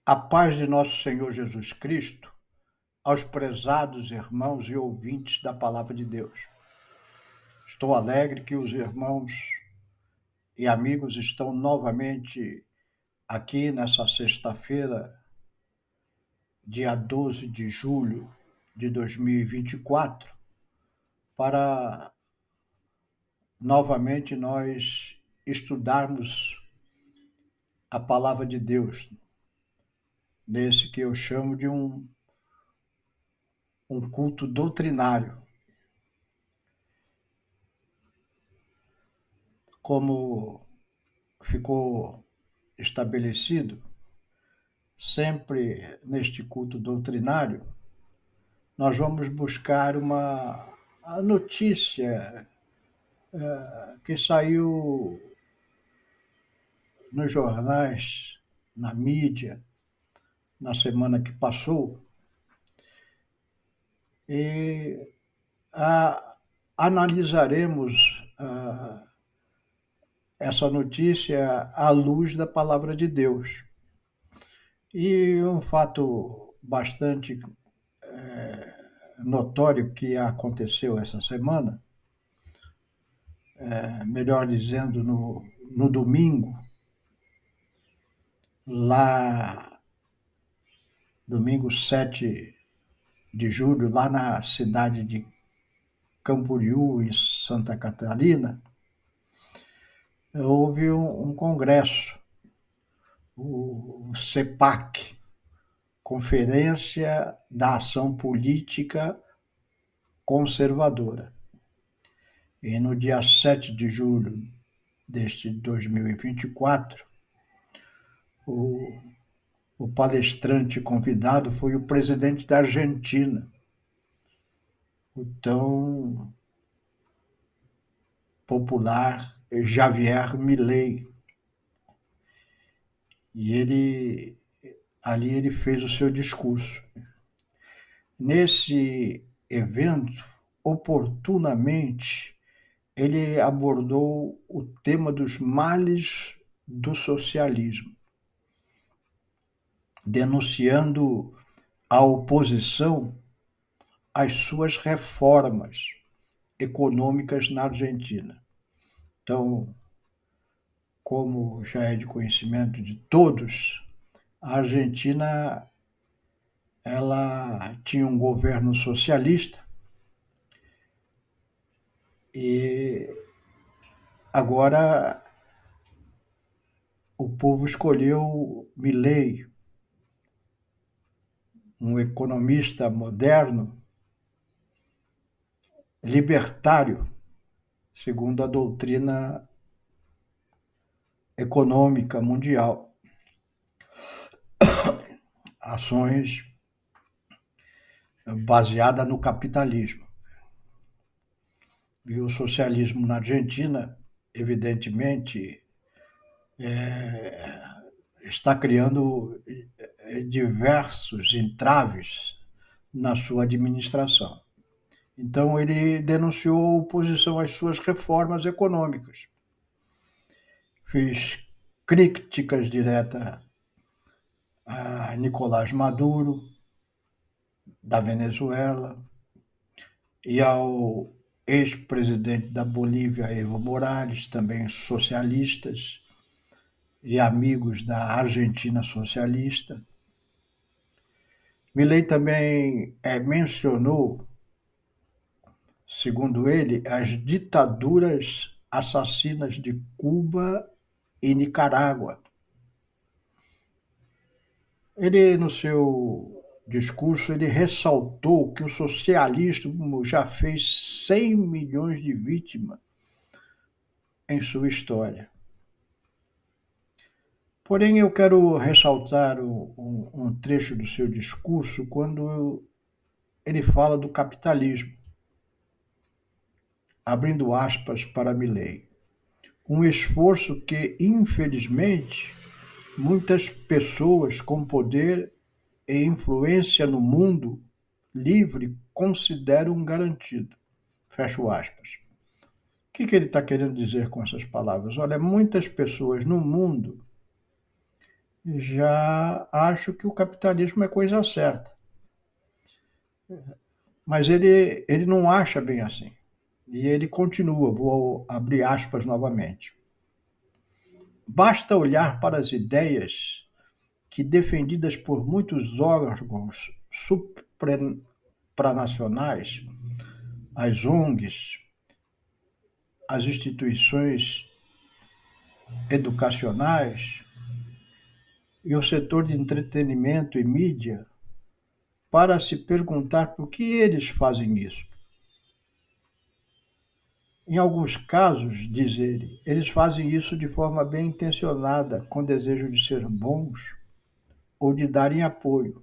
A paz de nosso Senhor Jesus Cristo aos prezados irmãos e ouvintes da Palavra de Deus. Estou alegre que os irmãos e amigos estão novamente aqui nessa sexta-feira, dia 12 de julho de 2024, para novamente nós estudarmos a Palavra de Deus, nesse que eu chamo de um culto doutrinário. Como ficou estabelecido, sempre neste culto doutrinário, nós vamos buscar a notícia que saiu nos jornais, na mídia, na semana que passou, e analisaremos essa notícia à luz da Palavra de Deus. E um fato bastante notório que aconteceu essa semana, melhor dizendo, no domingo, domingo 7 de julho, lá na cidade de Camboriú, em Santa Catarina, houve um congresso, o CEPAC, Conferência da Ação Política Conservadora. E no dia 7 de julho deste 2024, o palestrante convidado foi o presidente da Argentina, o tão popular Javier Milei. E ali ele fez o seu discurso. Nesse evento, oportunamente, ele abordou o tema dos males do socialismo, denunciando a oposição às suas reformas econômicas na Argentina. Então, como já é de conhecimento de todos, a Argentina ela tinha um governo socialista e agora o povo escolheu Milei, um economista moderno, libertário, segundo a doutrina econômica mundial. Ações baseadas no capitalismo. E o socialismo na Argentina, evidentemente, está criando diversos entraves na sua administração. Então, ele denunciou a oposição às suas reformas econômicas. Fez críticas diretas a Nicolás Maduro, da Venezuela, e ao ex-presidente da Bolívia, Evo Morales, também socialistas e amigos da Argentina socialista. Milei também mencionou, segundo ele, as ditaduras assassinas de Cuba e Nicarágua. Ele, no seu discurso, ele ressaltou que o socialismo já fez 100 milhões de vítimas em sua história. Porém, eu quero ressaltar um trecho do seu discurso quando ele fala do capitalismo, abrindo aspas para Milei. Um esforço que, infelizmente, muitas pessoas com poder e influência no mundo livre consideram garantido. Fecho aspas. O que ele está querendo dizer com essas palavras? Olha, muitas pessoas no mundo já acho que o capitalismo é coisa certa. Mas ele não acha bem assim. E ele continua, vou abrir aspas novamente. Basta olhar para as ideias que, defendidas por muitos órgãos supranacionais, as ONGs, as instituições educacionais e o setor de entretenimento e mídia, para se perguntar por que eles fazem isso. Em alguns casos, diz ele, eles fazem isso de forma bem intencionada, com desejo de ser bons ou de darem apoio.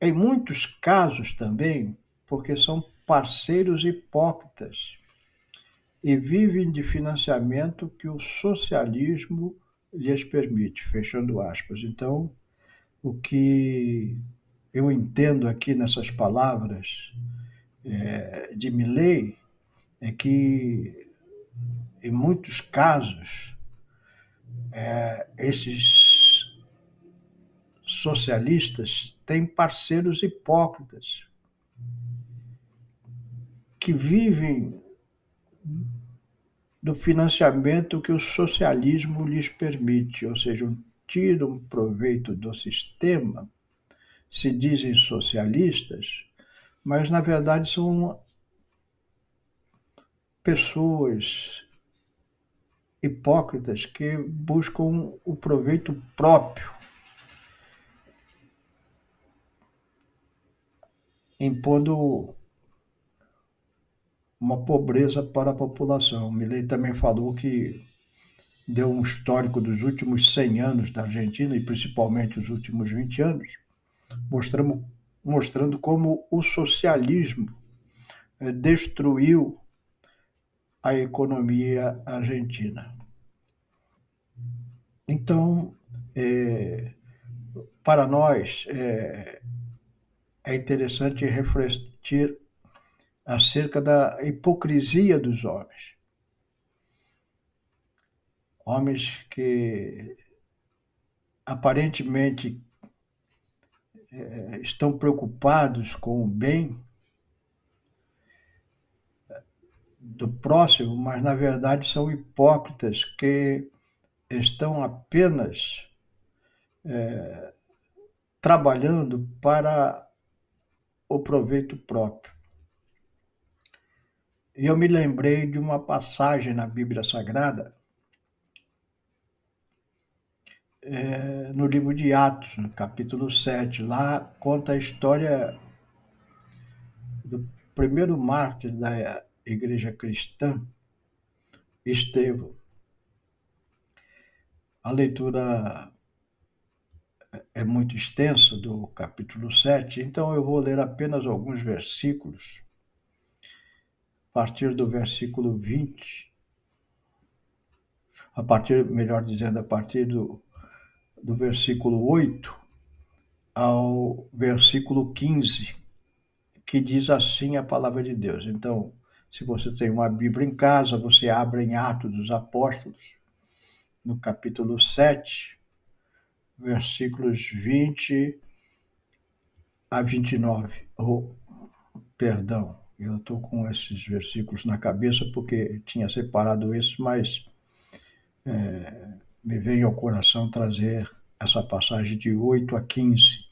Em muitos casos também, porque são parceiros hipócritas e vivem de financiamento que o socialismo lhes permite, fechando aspas. Então, o que eu entendo aqui nessas palavras de Milei é que, em muitos casos, esses socialistas têm parceiros hipócritas que vivem do financiamento que o socialismo lhes permite, ou seja, tiram proveito do sistema, se dizem socialistas, mas na verdade são pessoas hipócritas que buscam o proveito próprio, impondo uma pobreza para a população. Milei também falou que deu um histórico dos últimos 100 anos da Argentina, e principalmente os últimos 20 anos, mostrando como o socialismo destruiu a economia argentina. Então, para nós, é interessante refletir acerca da hipocrisia dos homens. Homens que aparentemente estão preocupados com o bem do próximo, mas na verdade são hipócritas que estão apenas trabalhando para o proveito próprio. E eu me lembrei de uma passagem na Bíblia Sagrada, no livro de Atos, no capítulo 7. Lá conta a história do primeiro mártir da igreja cristã, Estevão. A leitura é muito extensa do capítulo 7, então eu vou ler apenas alguns versículos, a partir do versículo 20, a partir do versículo 8 ao versículo 15, que diz assim a palavra de Deus. Então, se você tem uma Bíblia em casa, você abre em Atos dos Apóstolos, no capítulo 7, versículos 20 a 29. Perdão, eu estou com esses versículos na cabeça porque tinha separado esses, mas me veio ao coração trazer essa passagem de 8 a 15.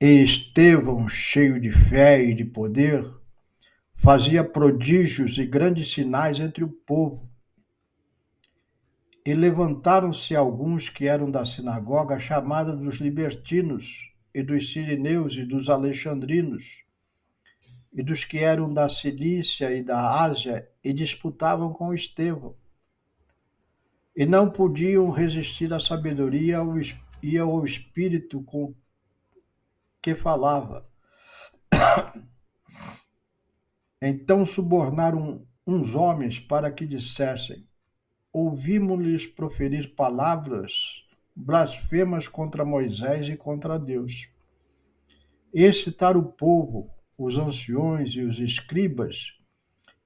E Estevão, cheio de fé e de poder, fazia prodígios e grandes sinais entre o povo. E levantaram-se alguns que eram da sinagoga chamada dos libertinos, e dos sirineus e dos alexandrinos, e dos que eram da Cilícia e da Ásia, e disputavam com Estevão. E não podiam resistir à sabedoria e ao espírito com que falava. Então subornaram uns homens para que dissessem: ouvimos-lhes proferir palavras blasfemas contra Moisés e contra Deus. Excitar o povo, os anciões e os escribas,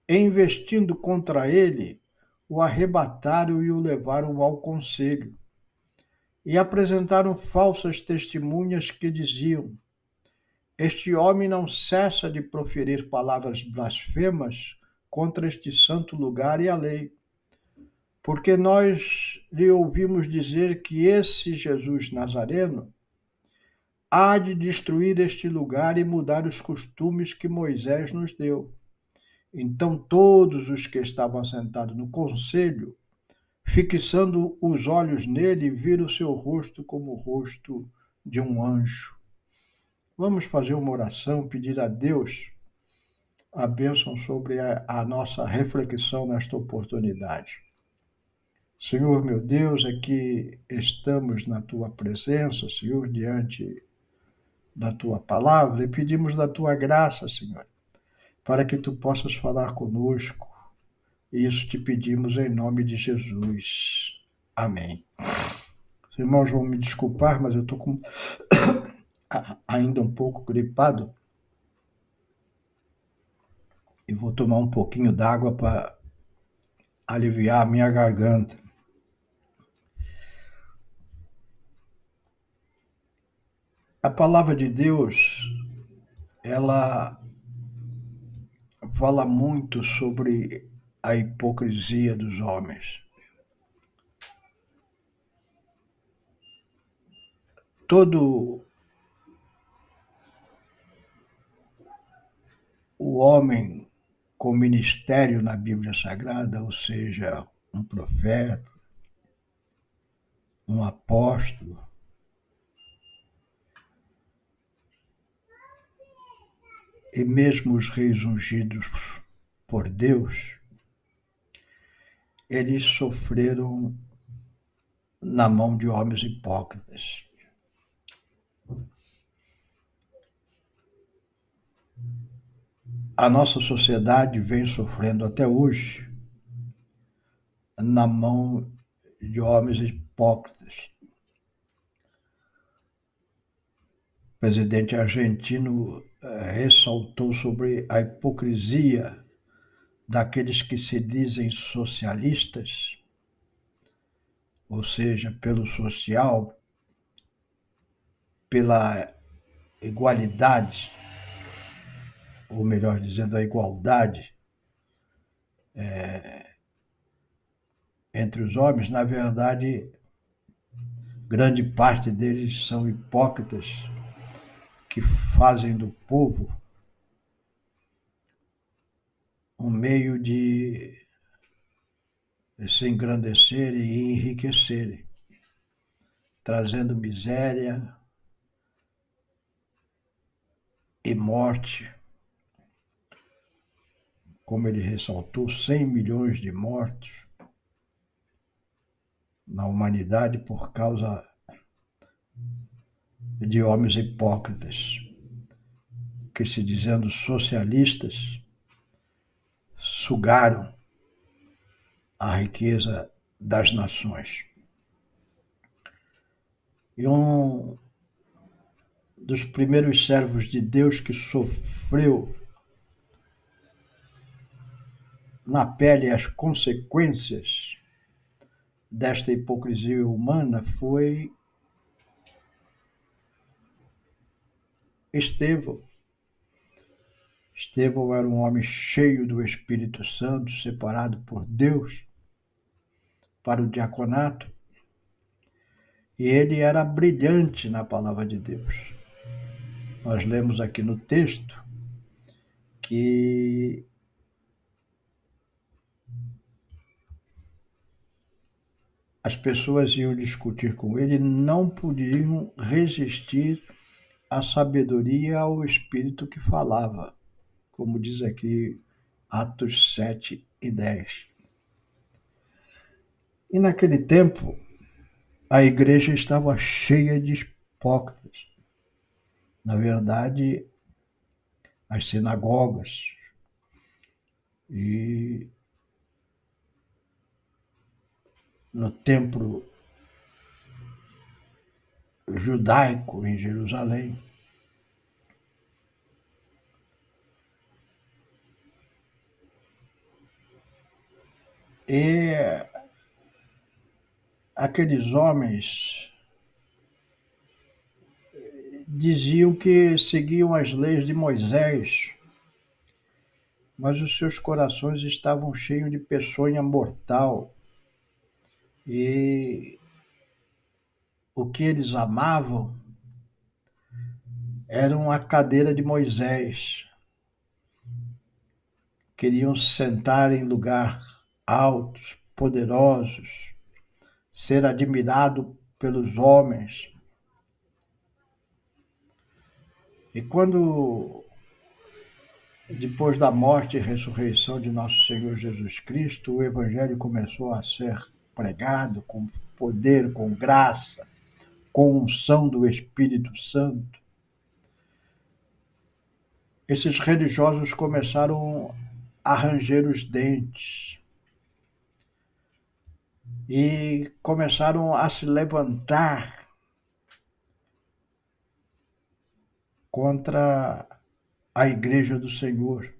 e investindo contra ele, o arrebataram e o levaram ao conselho. e apresentaram falsas testemunhas que diziam: este homem não cessa de proferir palavras blasfemas contra este santo lugar e a lei, porque nós lhe ouvimos dizer que esse Jesus Nazareno há de destruir este lugar e mudar os costumes que Moisés nos deu. Então todos os que estavam sentados no conselho, fixando os olhos nele, viram seu rosto como o rosto de um anjo. Vamos fazer uma oração, pedir a Deus a bênção sobre a nossa reflexão nesta oportunidade. Senhor, meu Deus, aqui estamos na tua presença, Senhor, diante da tua palavra, e pedimos da tua graça, Senhor, para que tu possas falar conosco. Isso te pedimos em nome de Jesus. Amém. Os irmãos vão me desculpar, mas eu estou ainda um pouco gripado e vou tomar um pouquinho d'água para aliviar a minha garganta. A palavra de Deus, ela fala muito sobre a hipocrisia dos homens. Todo o homem com ministério na Bíblia Sagrada, ou seja, um profeta, um apóstolo, e mesmo os reis ungidos por Deus, eles sofreram na mão de homens hipócritas. A nossa sociedade vem sofrendo até hoje na mão de homens hipócritas. O presidente argentino ressaltou sobre a hipocrisia daqueles que se dizem socialistas, ou seja, pelo social, pela igualdade, ou melhor dizendo, a igualdade entre os homens. Na verdade, grande parte deles são hipócritas que fazem do povo um meio de se engrandecerem e enriquecerem, trazendo miséria e morte. Como ele ressaltou, 100 milhões de mortos na humanidade por causa de homens hipócritas, que, se dizendo socialistas, sugaram a riqueza das nações. E um dos primeiros servos de Deus que sofreu na pele as consequências desta hipocrisia humana foi Estevão. Estevão era um homem cheio do Espírito Santo, separado por Deus para o diaconato, e ele era brilhante na palavra de Deus. Nós lemos aqui no texto que as pessoas iam discutir com ele, não podiam resistir à sabedoria, ao Espírito que falava, como diz aqui Atos 7 e 10. E naquele tempo, a igreja estava cheia de hipócritas. Na verdade, as sinagogas e no templo judaico em Jerusalém, e aqueles homens diziam que seguiam as leis de Moisés, mas os seus corações estavam cheios de peçonha mortal. E o que eles amavam era a cadeira de Moisés. Queriam se sentar em lugar altos, poderosos, ser admirado pelos homens. E quando, depois da morte e ressurreição de nosso Senhor Jesus Cristo, o Evangelho começou a ser pregado com poder, com graça, com unção do Espírito Santo, esses religiosos começaram a ranger os dentes e começaram a se levantar contra a Igreja do Senhor.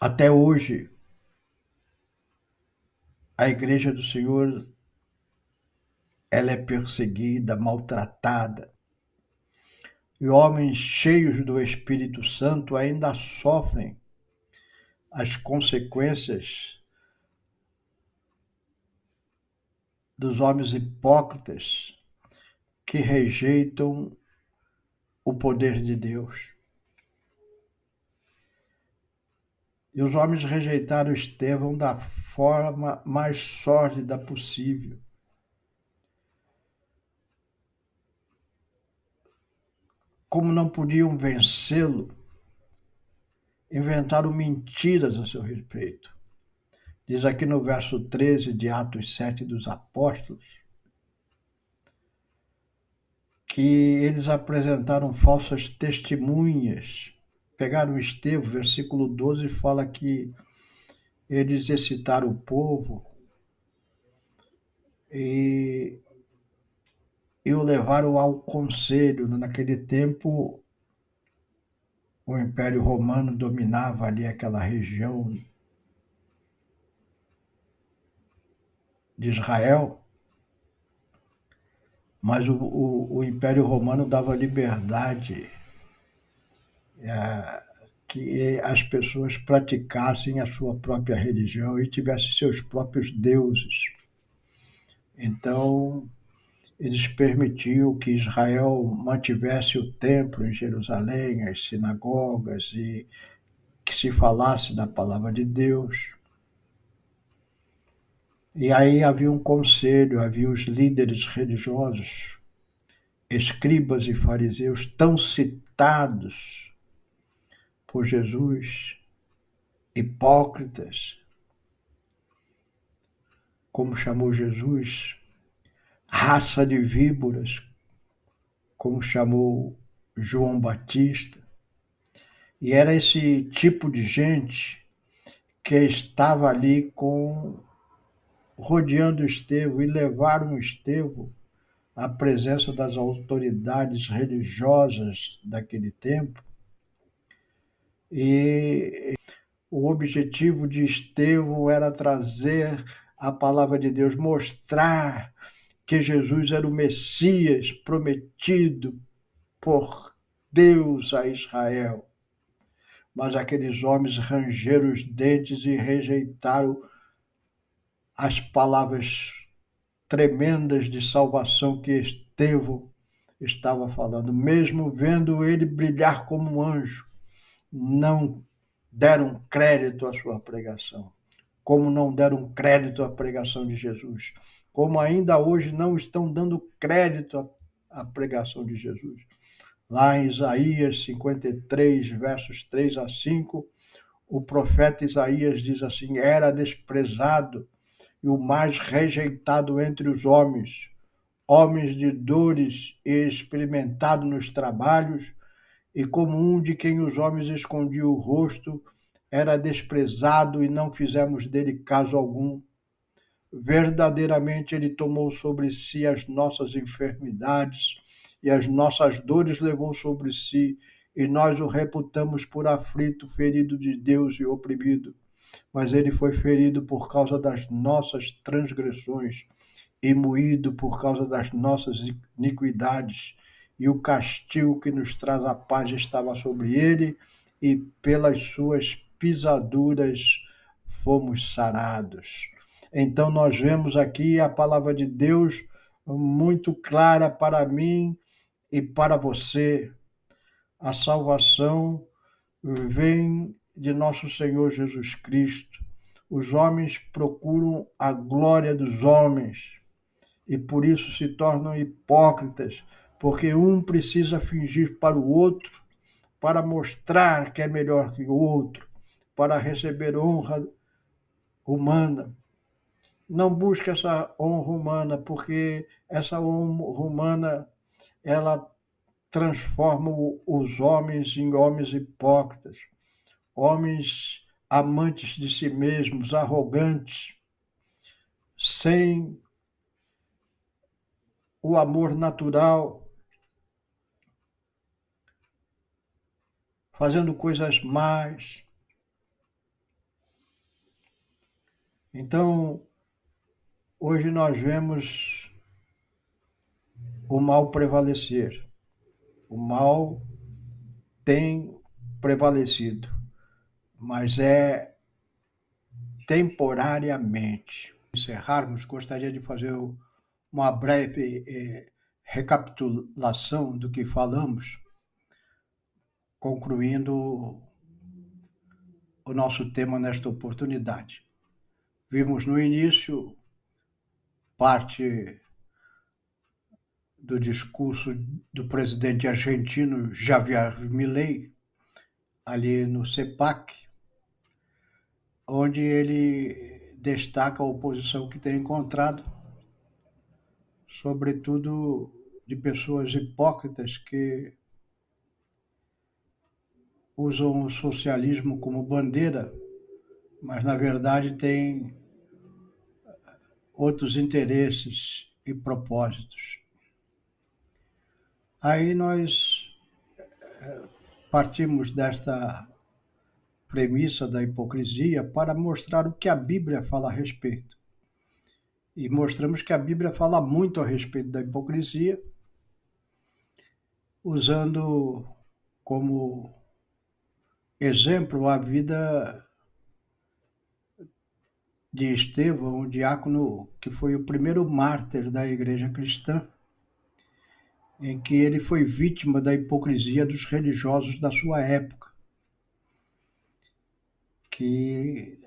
Até hoje, a Igreja do Senhor, ela é perseguida, maltratada. E homens cheios do Espírito Santo ainda sofrem as consequências dos homens hipócritas que rejeitam o poder de Deus. E os homens rejeitaram Estevão da forma mais sórdida possível. Como não podiam vencê-lo, inventaram mentiras a seu respeito. Diz aqui no verso 13 de Atos 7 dos Apóstolos que eles apresentaram falsas testemunhas. Pegaram Estevão, versículo 12, fala que eles excitaram o povo e o levaram ao conselho. Naquele tempo, o Império Romano dominava ali aquela região de Israel, mas o Império Romano dava liberdade que as pessoas praticassem a sua própria religião e tivessem seus próprios deuses. Então, eles permitiam que Israel mantivesse o templo em Jerusalém, as sinagogas, e que se falasse da palavra de Deus. E aí havia um conselho, havia os líderes religiosos, escribas e fariseus, tão citados por Jesus, hipócritas, como chamou Jesus, raça de víboras, como chamou João Batista. E era esse tipo de gente que estava ali rodeando Estevão e levaram Estevão à presença das autoridades religiosas daquele tempo. E o objetivo de Estevão era trazer a palavra de Deus, mostrar que Jesus era o Messias prometido por Deus a Israel. Mas aqueles homens rangeram os dentes e rejeitaram as palavras tremendas de salvação que Estevão estava falando. Mesmo vendo ele brilhar como um anjo, não deram crédito à sua pregação. Como não deram crédito à pregação de Jesus. Como ainda hoje não estão dando crédito à pregação de Jesus. Lá em Isaías 53, versos 3 a 5, o profeta Isaías diz assim: era desprezado e o mais rejeitado entre os homens, homens de dores e experimentado nos trabalhos, e como um de quem os homens escondiam o rosto, era desprezado e não fizemos dele caso algum. Verdadeiramente ele tomou sobre si as nossas enfermidades e as nossas dores levou sobre si, e nós o reputamos por aflito, ferido de Deus e oprimido. Mas ele foi ferido por causa das nossas transgressões e moído por causa das nossas iniquidades, e o castigo que nos traz a paz estava sobre ele, e pelas suas pisaduras fomos sarados. Então nós vemos aqui a palavra de Deus muito clara para mim e para você. A salvação vem de nosso Senhor Jesus Cristo. Os homens procuram a glória dos homens e por isso se tornam hipócritas, porque um precisa fingir para o outro, para mostrar que é melhor que o outro, para receber honra humana. Não busque essa honra humana, porque essa honra humana ela transforma os homens em homens hipócritas, homens amantes de si mesmos, arrogantes, sem o amor natural, fazendo coisas más. Então, hoje nós vemos o mal prevalecer. O mal tem prevalecido, mas é temporariamente. Encerrarmos, gostaria de fazer uma breve recapitulação do que falamos, concluindo o nosso tema nesta oportunidade. Vimos no início parte do discurso do presidente argentino Javier Milei, ali no CEPAC, onde ele destaca a oposição que tem encontrado, sobretudo de pessoas hipócritas que usam o socialismo como bandeira, mas na verdade têm outros interesses e propósitos. Aí nós partimos desta premissa da hipocrisia para mostrar o que a Bíblia fala a respeito. E mostramos que a Bíblia fala muito a respeito da hipocrisia, usando como exemplo a vida de Estevão, um diácono que foi o primeiro mártir da igreja cristã, em que ele foi vítima da hipocrisia dos religiosos da sua época, que,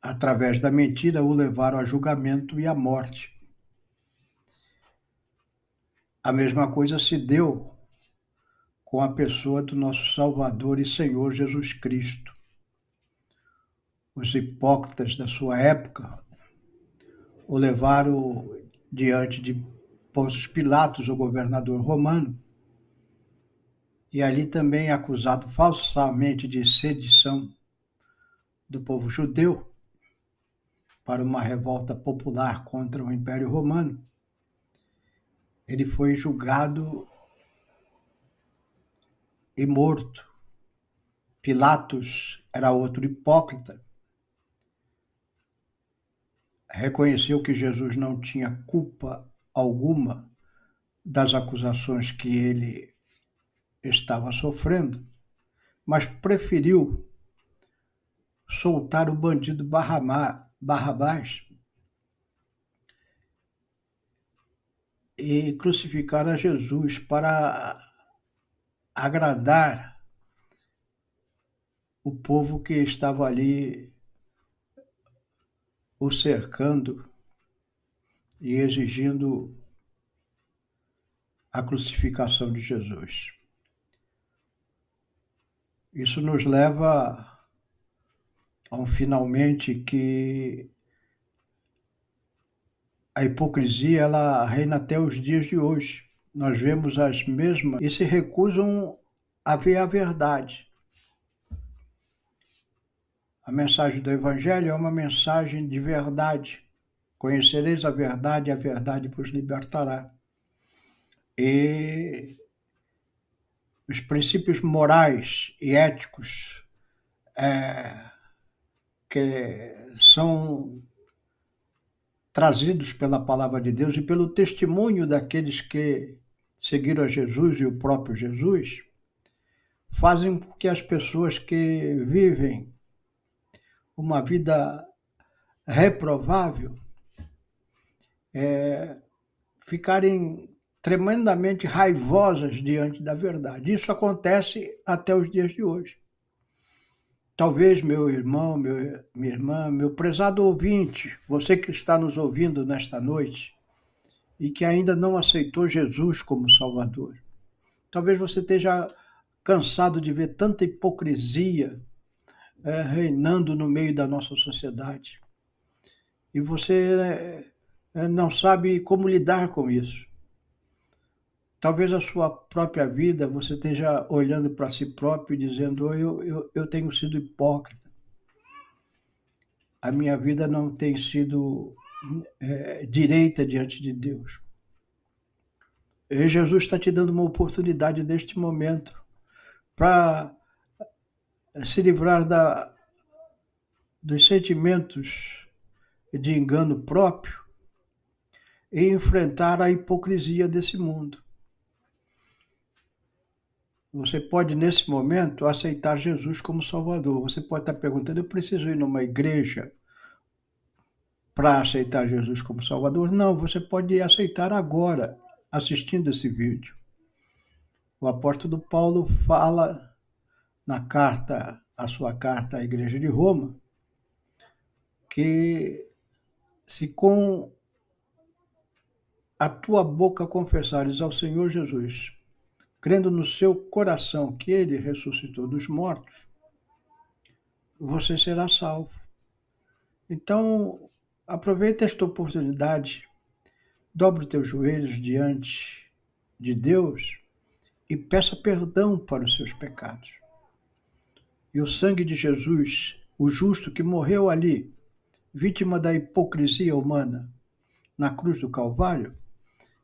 através da mentira, o levaram a julgamento e à morte. A mesma coisa se deu com a pessoa do nosso Salvador e Senhor Jesus Cristo. Os hipócritas da sua época o levaram diante de Pôncio Pilatos, o governador romano, e ali também acusado falsamente de sedição do povo judeu para uma revolta popular contra o Império Romano. Ele foi julgado e morto. Pilatos era outro hipócrita. Reconheceu que Jesus não tinha culpa alguma das acusações que ele estava sofrendo, mas preferiu soltar o bandido Barrabás e crucificar a Jesus para agradar o povo que estava ali o cercando e exigindo a crucificação de Jesus. Isso nos leva a um finalmente que a hipocrisia ela reina até os dias de hoje. Nós vemos as mesmas e se recusam a ver a verdade. A mensagem do Evangelho é uma mensagem de verdade. Conhecereis a verdade vos libertará. E os princípios morais e éticos que são trazidos pela palavra de Deus e pelo testemunho daqueles que seguiram a Jesus e o próprio Jesus, fazem com que as pessoas que vivem uma vida reprovável ficarem tremendamente raivosas diante da verdade. Isso acontece até os dias de hoje. Talvez, meu irmão, minha irmã, meu prezado ouvinte, você que está nos ouvindo nesta noite e que ainda não aceitou Jesus como Salvador, talvez você esteja cansado de ver tanta hipocrisia reinando no meio da nossa sociedade. E você não sabe como lidar com isso. Talvez a sua própria vida você esteja olhando para si próprio e dizendo: eu tenho sido hipócrita. A minha vida não tem sido direita diante de Deus. E Jesus está te dando uma oportunidade neste momento para se livrar dos sentimentos de engano próprio e enfrentar a hipocrisia desse mundo. Você pode, nesse momento, aceitar Jesus como Salvador. Você pode estar perguntando: eu preciso ir numa igreja para aceitar Jesus como Salvador? Não, você pode aceitar agora, assistindo esse vídeo. O apóstolo Paulo fala a sua carta à igreja de Roma, que se com a tua boca confessares ao Senhor Jesus, crendo no seu coração que ele ressuscitou dos mortos, você será salvo. Então, aproveita esta oportunidade, dobre os teus joelhos diante de Deus e peça perdão para os seus pecados. E o sangue de Jesus, o justo que morreu ali, vítima da hipocrisia humana, na cruz do Calvário,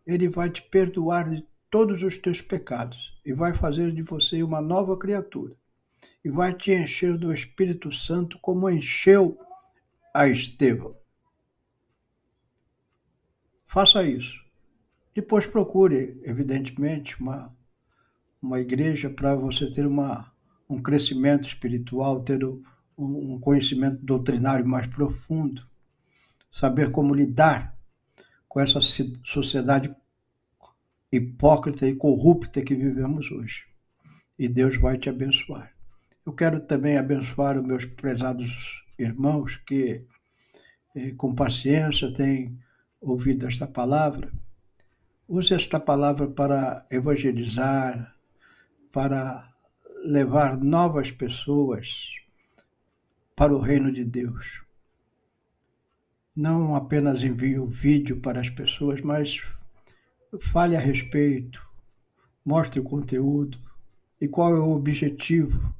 ele vai te perdoar de todos os teus pecados e vai fazer de você uma nova criatura. E vai te encher do Espírito Santo como encheu a Estevão. Faça isso. Depois procure, evidentemente, uma igreja para você ter um crescimento espiritual, ter um conhecimento doutrinário mais profundo, saber como lidar com essa sociedade hipócrita e corrupta que vivemos hoje. E Deus vai te abençoar. Eu quero também abençoar os meus prezados irmãos que, com paciência, têm ouvido esta palavra. Use esta palavra para evangelizar, para levar novas pessoas para o reino de Deus. Não apenas envie o vídeo para as pessoas, mas fale a respeito, mostre o conteúdo e qual é o objetivo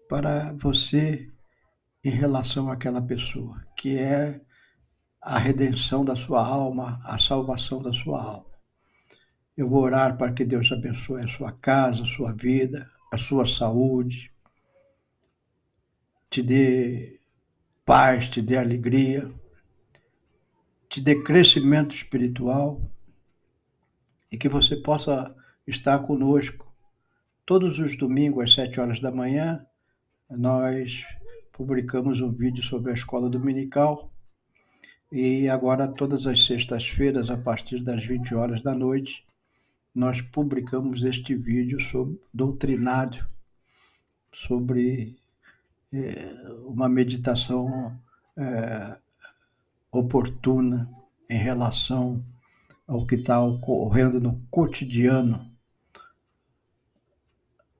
para você em relação àquela pessoa, que é a redenção da sua alma, a salvação da sua alma. Eu vou orar para que Deus abençoe a sua casa, a sua vida, a sua saúde, te dê paz, te dê alegria, te dê crescimento espiritual e que você possa estar conosco todos os domingos às 7 horas da manhã. Nós publicamos um vídeo sobre a escola dominical e agora todas as sextas-feiras, a partir das 20 horas da noite, nós publicamos este vídeo doutrinário sobre uma meditação oportuna em relação ao que está ocorrendo no cotidiano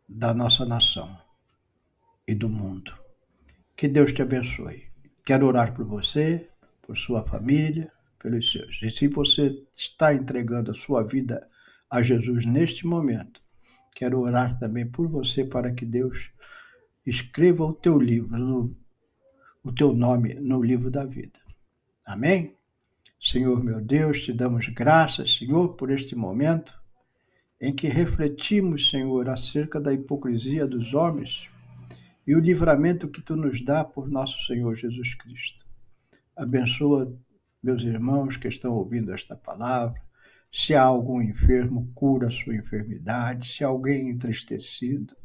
da nossa nação e do mundo. Que Deus te abençoe. Quero orar por você, por sua família, pelos seus. E se você está entregando a sua vida a Jesus neste momento, quero orar também por você para que Deus escreva o teu livro, o teu nome no livro da vida. Amém? Senhor meu Deus, te damos graças, Senhor, por este momento em que refletimos, Senhor, acerca da hipocrisia dos homens e o livramento que tu nos dá por nosso Senhor Jesus Cristo. Abençoa meus irmãos que estão ouvindo esta palavra. Se há algum enfermo, cura a sua enfermidade. Se há alguém entristecido,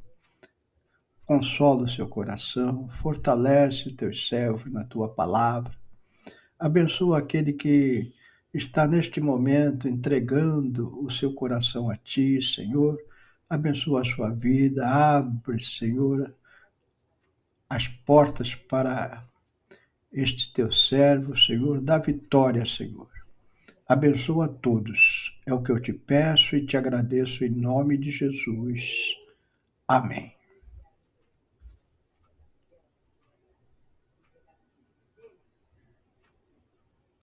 consola o seu coração, fortalece os teus servos na tua palavra. Abençoa aquele que está neste momento entregando o seu coração a ti, Senhor. Abençoa a sua vida, abre, Senhor, as portas para este teu servo, Senhor. Dá vitória, Senhor. Abençoa a todos. É o que eu te peço e te agradeço em nome de Jesus. Amém.